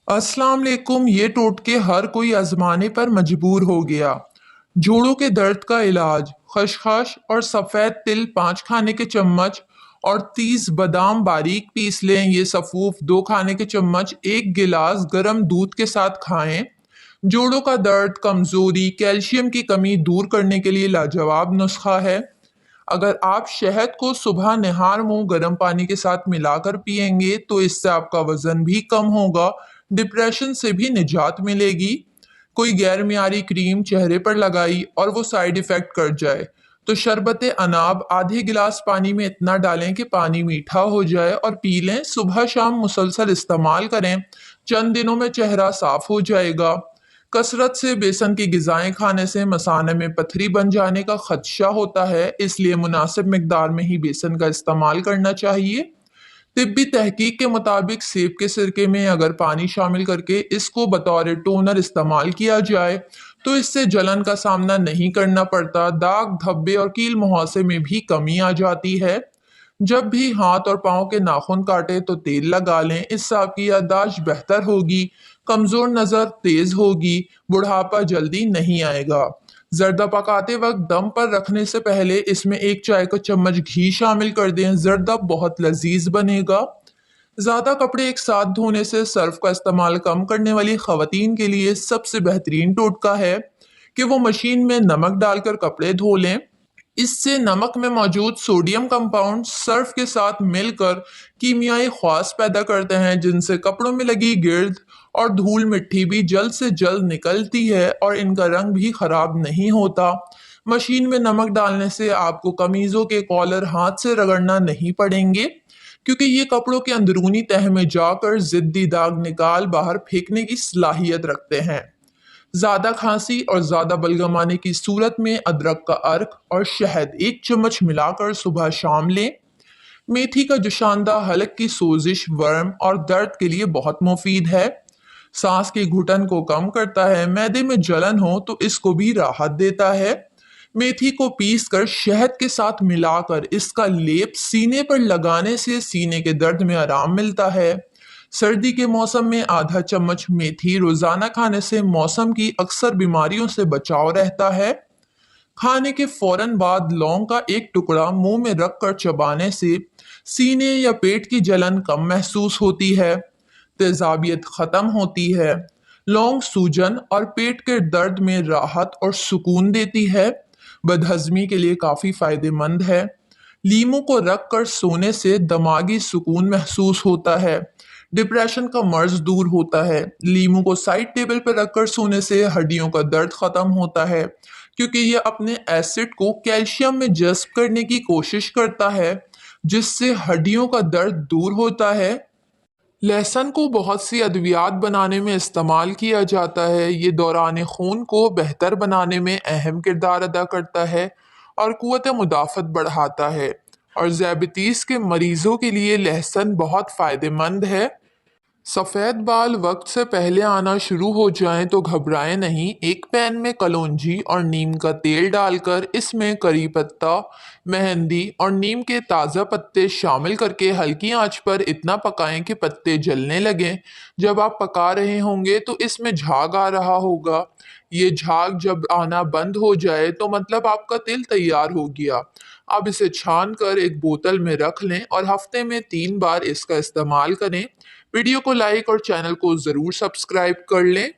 अस्सलाम वालेकुम। ये टोटके हर कोई आजमाने पर मजबूर हो गया। जोड़ों के दर्द का इलाज: खसखस और सफ़ेद तिल 5 खाने के चम्मच और 30 बादाम बारीक पीस लें। ये सफूफ 2 खाने के चम्मच 1 गिलास गर्म दूध के साथ खाएं। जोड़ों का दर्द, कमजोरी, कैल्शियम की कमी दूर करने के लिए लाजवाब नुस्खा है। अगर आप शहद को सुबह निहार मुंह गर्म पानी के साथ मिलाकर पिएंगे तो इससे आपका वजन भी कम होगा, डिप्रेशन से भी निजात मिलेगी। कोई गैर मियारी क्रीम चेहरे पर लगाई और वो साइड इफेक्ट कर जाए तो शरबत अनाब आधे गिलास पानी में इतना डालें कि पानी मीठा हो जाए और पी लें। सुबह शाम मुसलसल इस्तेमाल करें, चंद दिनों में चेहरा साफ हो जाएगा। कसरत से बेसन की ग़िज़ाएं खाने से मसाने में पथरी बन जाने का खदशा होता है, इसलिए मुनासिब मिकदार में ही बेसन का इस्तेमाल करना चाहिए। तिब्बी तहकीक के मुताबिक सेब के सिरके में अगर पानी शामिल करके इसको बतौर टोनर इस्तेमाल किया जाए तो इससे जलन का सामना नहीं करना पड़ता, दाग धब्बे और कील मुहासे में भी कमी आ जाती है। जब भी हाथ और पाँव के नाखून काटे तो तेल लगा लें, इससे आपकी याददाश्त बेहतर होगी, कमजोर नज़र तेज होगी, बुढ़ापा जल्दी नहीं आएगा। जर्दा पकाते वक्त दम पर रखने से पहले इसमें 1 चाय का चम्मच घी शामिल कर दें, जर्दा बहुत लजीज बनेगा। ज़्यादा कपड़े एक साथ धोने से सर्फ का इस्तेमाल कम करने वाली खवातीन के लिए सबसे बेहतरीन टोटका है कि वो मशीन में नमक डालकर कपड़े धो लें। इससे नमक में मौजूद सोडियम कंपाउंड सर्फ के साथ मिलकर कीमियाई ख्वास पैदा करते हैं, जिनसे कपड़ों में लगी गिर्द और धूल मिट्टी भी जल्द से जल्द निकलती है और इनका रंग भी खराब नहीं होता। मशीन में नमक डालने से आपको कमीज़ों के कॉलर हाथ से रगड़ना नहीं पड़ेंगे, क्योंकि ये कपड़ों के अंदरूनी तह में जाकर जिद्दी दाग निकाल बाहर फेंकने की सलाहियत रखते हैं। ज्यादा खांसी और ज्यादा बलगम आने की सूरत में अदरक का अर्क और शहद 1 चम्मच मिलाकर सुबह शाम लें। मेथी का जुशांदा हलक की सोजिश, वर्म और दर्द के लिए बहुत मुफीद है। सांस की घुटन को कम करता है, मैदे में जलन हो तो इसको भी राहत देता है। मेथी को पीसकर शहद के साथ मिलाकर इसका लेप सीने पर लगाने से सीने के दर्द में आराम मिलता है। सर्दी के मौसम में आधा चम्मच मेथी रोजाना खाने से मौसम की अक्सर बीमारियों से बचाव रहता है। खाने के फौरन बाद लौंग का 1 टुकड़ा मुंह में रखकर चबाने से सीने या पेट की जलन कम महसूस होती है, तेजाबियत खत्म होती है। लौंग सूजन और पेट के दर्द में राहत और सुकून देती है, बदहजमी के लिए काफी फायदेमंद है। लीमू को रखकर सोने से दिमागी सुकून महसूस होता है, डिप्रेशन का मर्ज दूर होता है। लीमू को साइड टेबल पर रखकर सोने से हड्डियों का दर्द खत्म होता है, क्योंकि यह अपने एसिड को कैल्शियम में जज्ब करने की कोशिश करता है, जिससे हड्डियों का दर्द दूर होता है। लहसुन को बहुत सी अद्वियात बनाने में इस्तेमाल किया जाता है। ये दौरान खून को बेहतर बनाने में अहम किरदार अदा करता है और क़ुव्वत मुदाफ़त बढ़ाता है, और ज़्याबितीस के मरीज़ों के लिए लहसुन बहुत फ़ायदेमंद है। सफ़ेद बाल वक्त से पहले आना शुरू हो जाएं तो घबराएं नहीं। एक पैन में कलौंजी और नीम का तेल डालकर इसमें करी पत्ता, मेहंदी और नीम के ताज़ा पत्ते शामिल करके हल्की आंच पर इतना पकाएं कि पत्ते जलने लगें। जब आप पका रहे होंगे तो इसमें झाग आ रहा होगा। ये झाग जब आना बंद हो जाए तो मतलब आपका तेल तैयार हो गया। अब इसे छान कर एक बोतल में रख लें और हफ्ते में 3 बार इसका इस्तेमाल करें। वीडियो को लाइक और चैनल को ज़रूर सब्सक्राइब कर लें।